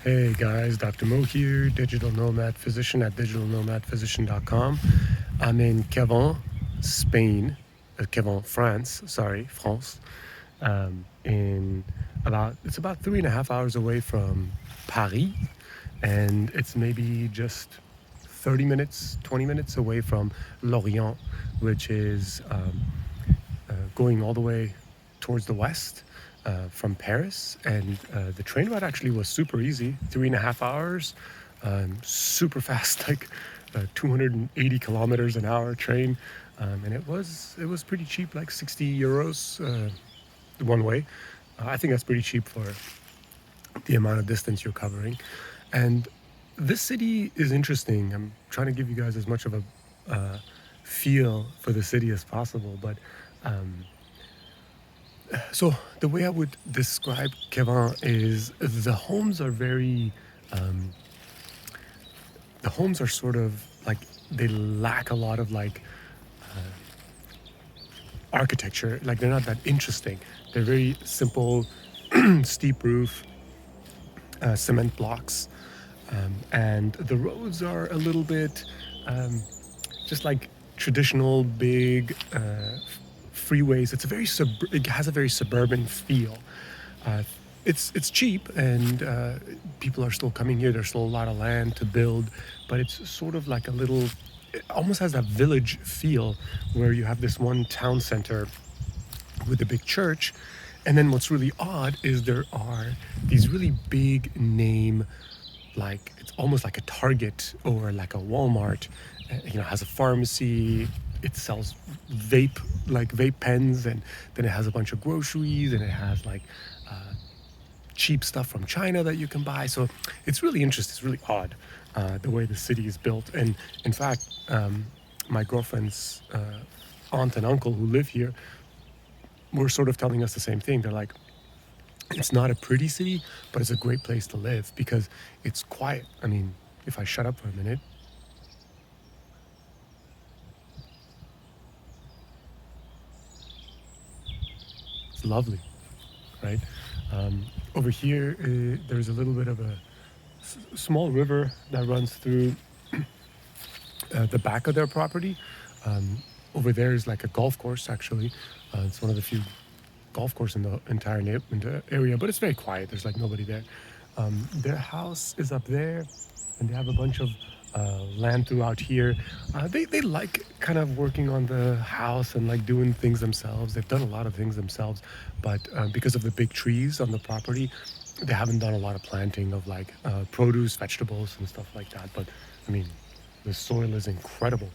Hey guys, Dr. Mo here, digital nomad physician at digitalnomadphysician.com. I'm in Queven, Spain, Queven, France. In it's about 3.5 hours away from Paris, and it's maybe just 30 minutes, 20 minutes away from Lorient, which is going all the way towards the west from Paris. And the train ride actually was super easy, 3.5 hours, super fast, like 280 kilometers an hour train. And it was pretty cheap, like 60 euros one way. I think that's pretty cheap for the amount of distance you're covering. And this city is interesting. I'm trying to give you guys as much of a feel for the city as possible. But so the way I would describe Queven is the homes are sort of like they lack a lot of like architecture. Like they're not that interesting. They're very simple, steep roof, cement blocks, and the roads are a little bit just like traditional big freeways. It has a very suburban feel. Uh, it's cheap, and people are still coming here. There's still a lot of land to build, but it's sort of like a little. It almost has that village feel where you have this one town center with a big church, and then what's really odd is there are these really big name, like it's almost like a Target or like a Walmart. Has a pharmacy. It sells vape pens, and then it has a bunch of groceries, and it has like cheap stuff from China that you can buy. So it's really interesting. It's really odd the way the city is built. And in fact, my girlfriend's aunt and uncle who live here were sort of telling us the same thing. They're like, it's not a pretty city, but it's a great place to live because it's quiet. I mean, if I shut up for a minute, it's lovely, right? Over here, there's a little bit of a small river that runs through the back of their property. Um, Over there is like a golf course, actually. It's one of the few golf course in the in the area, but it's very quiet. There's like nobody there. Their house is up there, and they have a bunch of land throughout here. They like kind of working on the house and like doing things themselves. They've done a lot of things themselves, but because of the big trees on the property, they haven't done a lot of planting of like produce, vegetables, and stuff like that. But I mean, the soil is incredible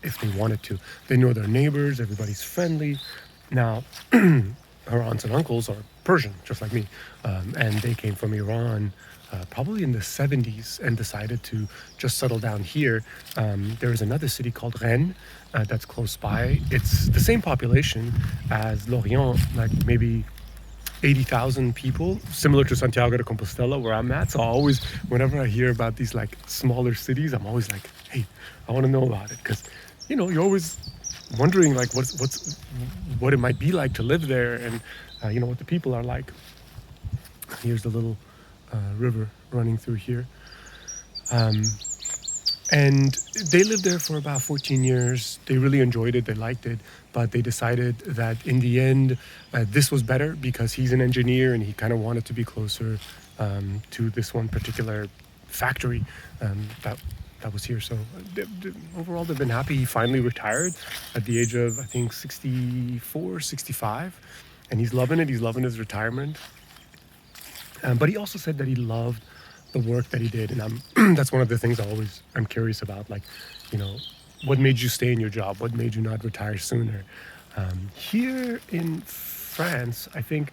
if they wanted to. They know their neighbors, everybody's friendly. Now, her aunts and uncles are Persian, just like me, and they came from Iran probably in the 70s and decided to just settle down here. There is another city called Rennes that's close by. It's the same population as Lorient, like maybe 80,000 people, similar to Santiago de Compostela, where I'm at. So I always, whenever I hear about these like smaller cities, I'm always like, hey, I want to know about it because, you're always wondering like what it might be like to live there, and what the people are like. Here's the little river running through here. Um, and they lived there for about 14 years. They really enjoyed it. They liked it. But they decided that in the end, this was better because he's an engineer and he kind of wanted to be closer to this one particular factory that was here. So overall, they've been happy. He finally retired at the age of, I think, 64, 65. And he's loving it. He's loving his retirement. But he also said that he loved the work that he did, and that's one of the things I'm curious about. Like, what made you stay in your job? What made you not retire sooner? Here in France, I think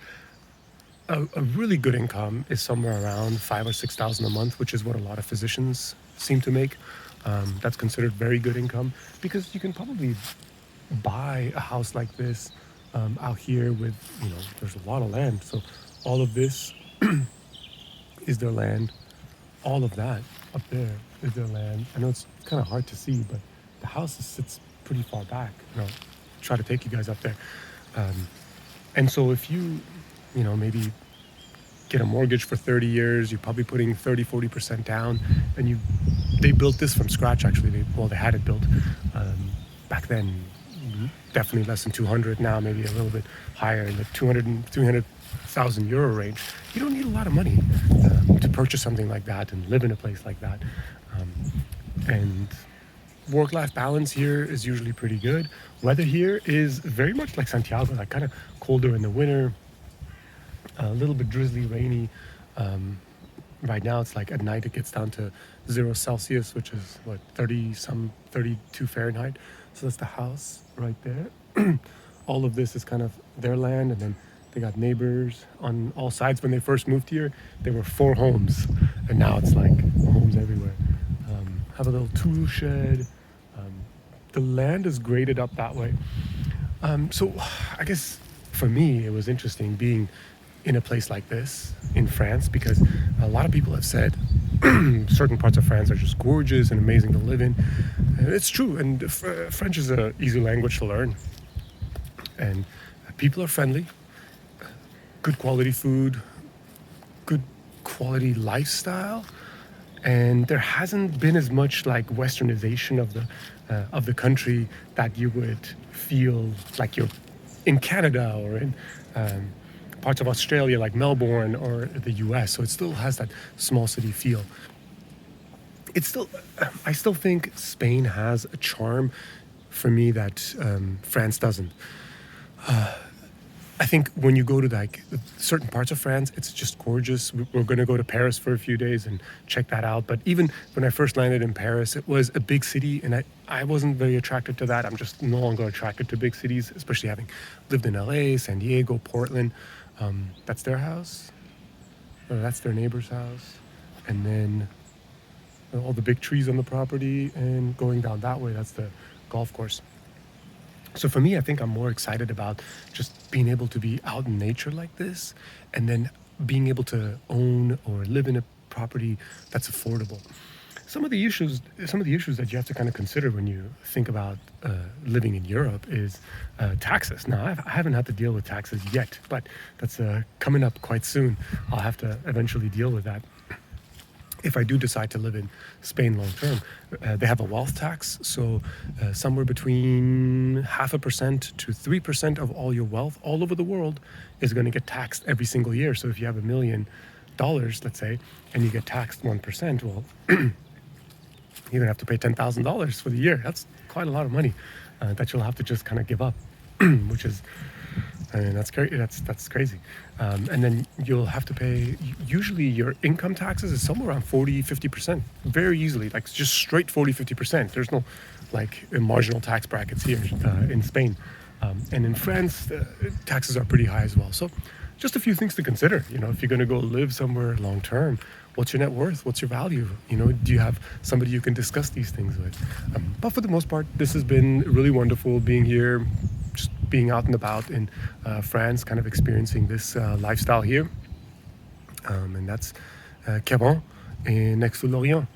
a really good income is somewhere around 5 or 6 thousand a month, which is what a lot of physicians seem to make. That's considered very good income because you can probably buy a house like this out here with, there's a lot of land. So all of this is their land. All of that up there is their land. I know it's kind of hard to see, but the house sits pretty far back. I'll try to take you guys up there. And so if you, maybe get a mortgage for 30 years. You're probably putting 30-40% down, and they built this from scratch. Actually, they had it built back then, definitely less than 200. Now maybe a little bit higher, in the 200 and 300,000 euro range. You don't need a lot of money to purchase something like that and live in a place like that. Um, and work-life balance here is usually pretty good. Weather here is very much like Santiago, like kind of colder in the winter, a little bit drizzly, rainy. Um, right now, it's like at night it gets down to 0 Celsius, which is what, 32 Fahrenheit. So that's the house right there. All of this is kind of their land, and then they got neighbors on all sides. When they first moved here, there were 4 homes, and now it's like homes everywhere. Have a little tool shed. Um, the land is graded up that way. So I guess for me, it was interesting being in a place like this in France, because a lot of people have said certain parts of France are just gorgeous and amazing to live in. And it's true, and French is an easy language to learn. And people are friendly, good quality food, good quality lifestyle, and there hasn't been as much like westernization of the country that you would feel like you're in Canada or in parts of Australia like Melbourne or the US. So it still has that small city feel. I still think Spain has a charm for me that France doesn't. I think when you go to like certain parts of France, it's just gorgeous. We're going to go to Paris for a few days and check that out. But even when I first landed in Paris, it was a big city, and I wasn't very attracted to that. I'm just no longer attracted to big cities, especially having lived in LA, San Diego, Portland. That's their house, or that's their neighbor's house. And then all the big trees on the property, and going down that way, that's the golf course. So for me, I think I'm more excited about just being able to be out in nature like this, and then being able to own or live in a property that's affordable. Some of the issues that you have to kind of consider when you think about living in Europe is taxes. Now, I haven't had to deal with taxes yet, but that's coming up quite soon. I'll have to eventually deal with that. If I do decide to live in Spain long term, they have a wealth tax. So somewhere between 0.5% to 3% of all your wealth all over the world is going to get taxed every single year. So if you have $1 million, let's say, and you get taxed 1%, well, you're going to have to pay $10,000 for the year. That's quite a lot of money that you'll have to just kind of give up, which is, I mean, that's crazy. That's crazy. And then you'll have to pay, usually your income taxes is somewhere around 40-50%, very easily, like just straight 40-50%. There's no like marginal tax brackets here in Spain. And in France, taxes are pretty high as well. So just a few things to consider. You know, if you're going to go live somewhere long term, what's your net worth? What's your value? You know, do you have somebody you can discuss these things with? But for the most part, this has been really wonderful being here, just being out and about in France, kind of experiencing this lifestyle here. And that's Queven, next to Lorient.